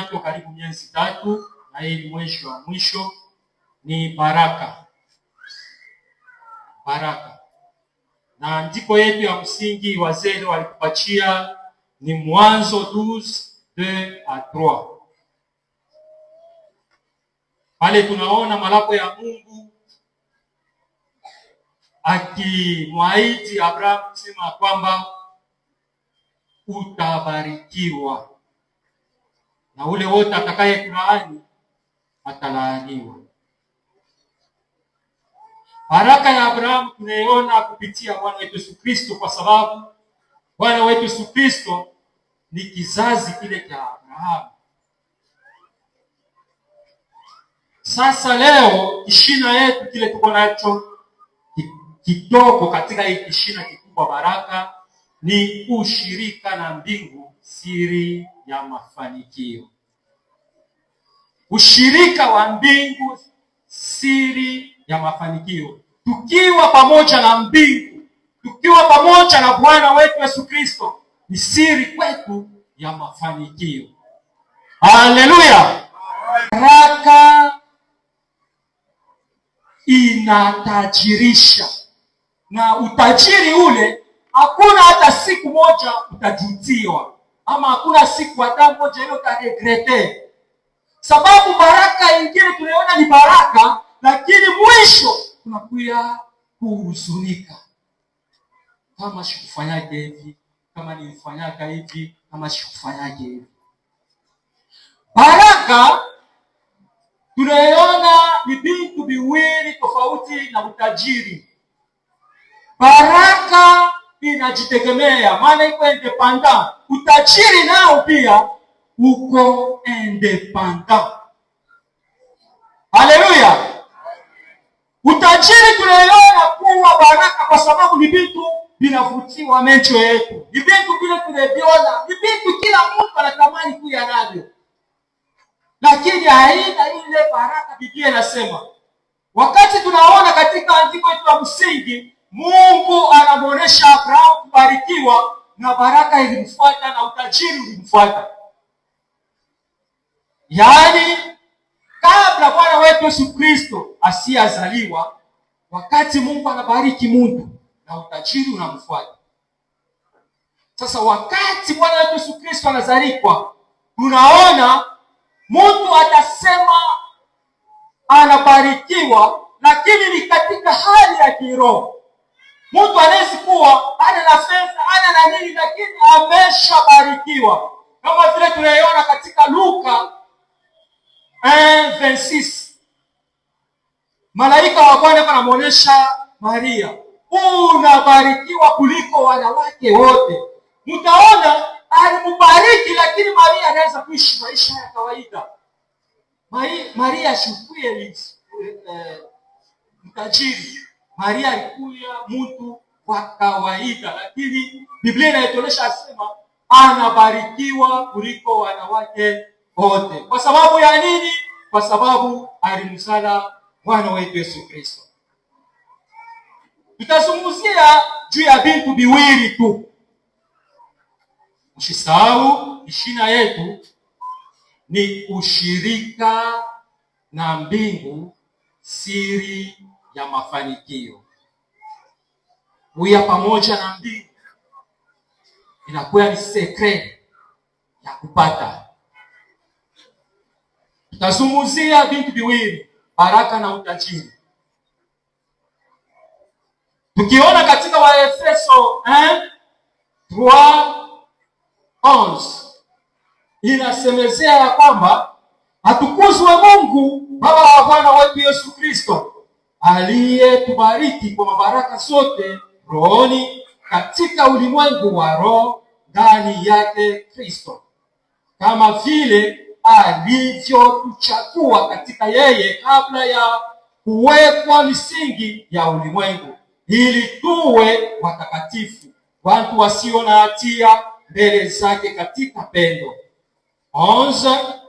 Iko karibu miezi 3 na hii ni mwisho ni baraka. Na andiko yetu ya msingi wazee walikupatia ni Mwanzo 12:2-3. Pale tunaona malako ya Mungu akimwahidi Abraham kusema kwamba utabarikiwa na ule wote atakaye kulaani atalaaniwa. Baraka ya Abraham tunaiona kupitia Bwana wetu Yesu Kristo, kwa sababu Bwana wetu Yesu Kristo ni kizazi kile cha Abraham. Sasa leo kishina yetu kile tuko nacho kidogo katika hii kishina kikubwa baraka ni ushirika na mbingu, siri ya mafanikio. Ushirika wa mbingu, siri ya mafanikio. Tukiwa pamoja na mbingu, tukiwa pamoja na Bwana wetu Yesu Kristo, ni siri kwetu ya mafanikio. Haleluya! Baraka inatajirisha, na utajiri ule hakuna hata siku moja utajutiwa, ama hakuna siku hata moja ile utaregrete. Sababu baraka ingine tunaona ni baraka, lakini mwisho tunakuya kuhuzunika. Kama sikufanyaje hivi, kama nilifanyaga hivi, kama sikufanyaje hivi. Baraka tunaona ni vitu viwili tofauti na utajiri. Baraka inajitegemea, maana iko independent. Utajiri nao pia uko independent. Haleluya! Utajiri tunaona kuwa baraka kwa sababu ni vitu vinavutiwa macho yetu, ni vitu vile tunaviona, ni vitu kila mtu anatamani kuwa navyo, lakini haina ile baraka. Biblia inasema, wakati tunaona katika andiko letu la msingi, Mungu anamuonesha Abrahamu kubarikiwa na baraka ilimfuata na utajiri ulimfuata. Yaani kabla Bwana wetu Yesu Kristo asiyazaliwa, wakati Mungu anabariki mtu na utajiri unamfuata. Sasa wakati Bwana wetu Yesu Kristo anazaliwa, tunaona mtu atasema anabarikiwa, lakini ni katika hali ya kiroho. Mtu anaweza kuwa ana na fedha, ana na nini, lakini ameshabarikiwa, kama vile tunaiona katika Luka 1:26. Malaika wa Bwana anamuonesha Maria, unabarikiwa kuliko wanawake wote. Mtaona alimbariki, lakini Maria anaweza kuishi maisha ya kawaida. Maria shukuye mtajiri. Maria alikuwa mtu wa kawaida, lakini Biblia inatuonyesha asema anabarikiwa kuliko wanawake wote. Kwa sababu ya nini? Kwa sababu alimzala Bwana wetu Yesu Kristo. Tutazungumzia juu ya vitu viwili tu. Usisahau ishina yetu ni ushirika na mbingu, siri ya mafanikio. Kuya pamoja na mbingu inakuwa ni secret ya kupata. Tutazungumzia vitu viwili, baraka na utajiri. Tukiona katika Waefeso 3:11 inasemezea ya kwamba atukuzwe Mungu Baba wa Bwana wetu Yesu Kristo, aliyetubariki kwa mabaraka zote rohoni katika ulimwengu wa roho ndani yake Kristo, kama vile alivyotuchagua katika yeye kabla ya kuwekwa misingi ya ulimwengu, ili tuwe watakatifu, watu wasio na hatia mbele zake katika pendo. 11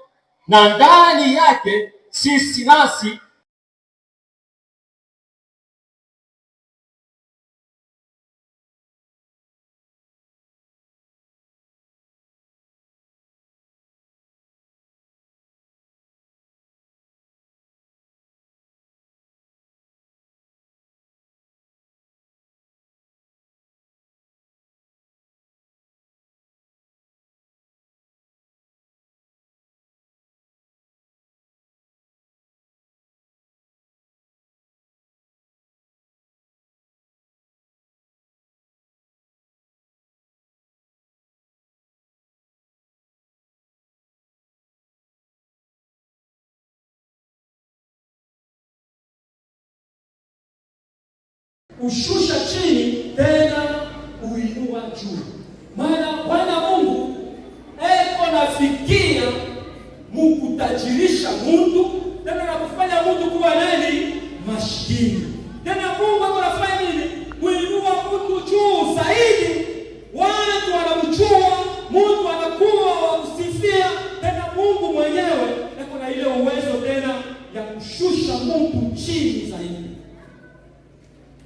Na ndani yake sisi nasi ushusha chini tena uinua juu. Maana Bwana Mungu eko nafikia mukutajirisha mtu tena na kufanya mtu kuwa nani? Maskini. Tena Mungu anafanya nini? Kuinua mtu juu zaidi. Watu wanamjua, mtu anakuwa wa kusifia. Tena Mungu mwenyewe eko na ile uwezo tena ya kushusha mtu chini zaidi.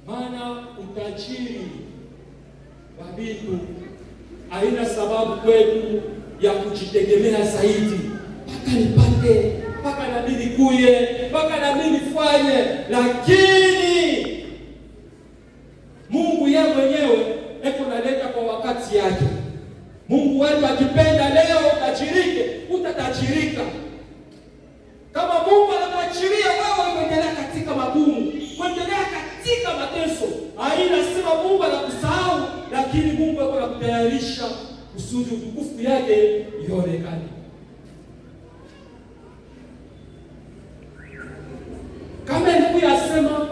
Maana utajiri wa vitu haina sababu kwetu ya kujitegemea zaidi. Paka nipate, paka na mimi kuye, paka na mimi nifanye. Lakini Mungu yeye mwenyewe eko naleta kwa wakati yake. Mungu wetu akipenda leo utajirike, utatajirika. Kama Mungu anakuachilia wewe kuendelea katika magumu, kuendelea katika mateso, haina sema Mungu anakusahau, lakini Mungu yuko anakutayarisha kusudi utukufu yake ionekane. Kama nilikuwa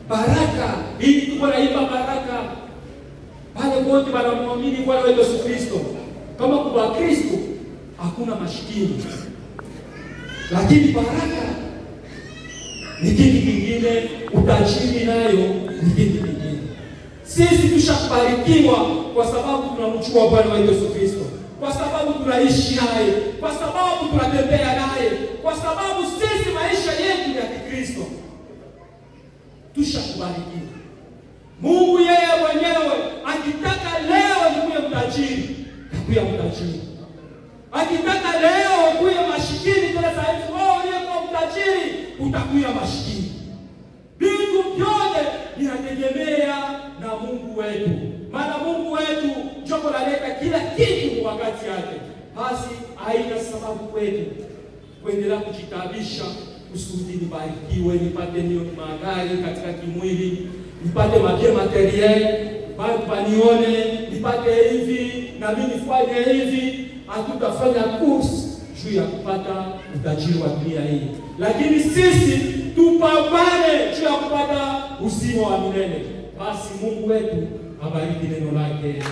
baraka, hii tuko naimba baraka. Wale wote wanamwamini Bwana wetu Yesu Kristo. Kama kwa Kristo hakuna maskini. Lakini baraka ni kitu kingine, utajiri nayo ni kitu kingine. Sisi tushakubarikiwa kwa sababu tunamjua Bwana wetu Yesu Kristo. Kwa sababu tunaishi naye, kwa sababu tunatembea naye, kwa sababu sisi maisha yetu ya Kikristo. Tushakubarikiwa. Mungu yeye mwenyewe akitaka leo nikuwe mtajiri, takuya mtajiri. Akitaka leo kuwe maskini tena zaidi, wewe uliyekuwa mtajiri utakuwa maskini. Vitu vyote vinategemea na Mungu wetu. Maana Mungu wetu ndio analeta kila kitu kwa wakati yake. Basi haina sababu kwetu kuendelea kujitabisha kusudi nibarikiwe, nipate niyo magari katika kimwili, nipate mabia materiel, watu wanione, nipate hivi na mimi nifanye hivi. Hatutafanya course juu ya kupata utajiri wa dunia hii, lakini sisi tupambane juu ya kupata uzima wa milele. Basi Mungu wetu abariki neno lake.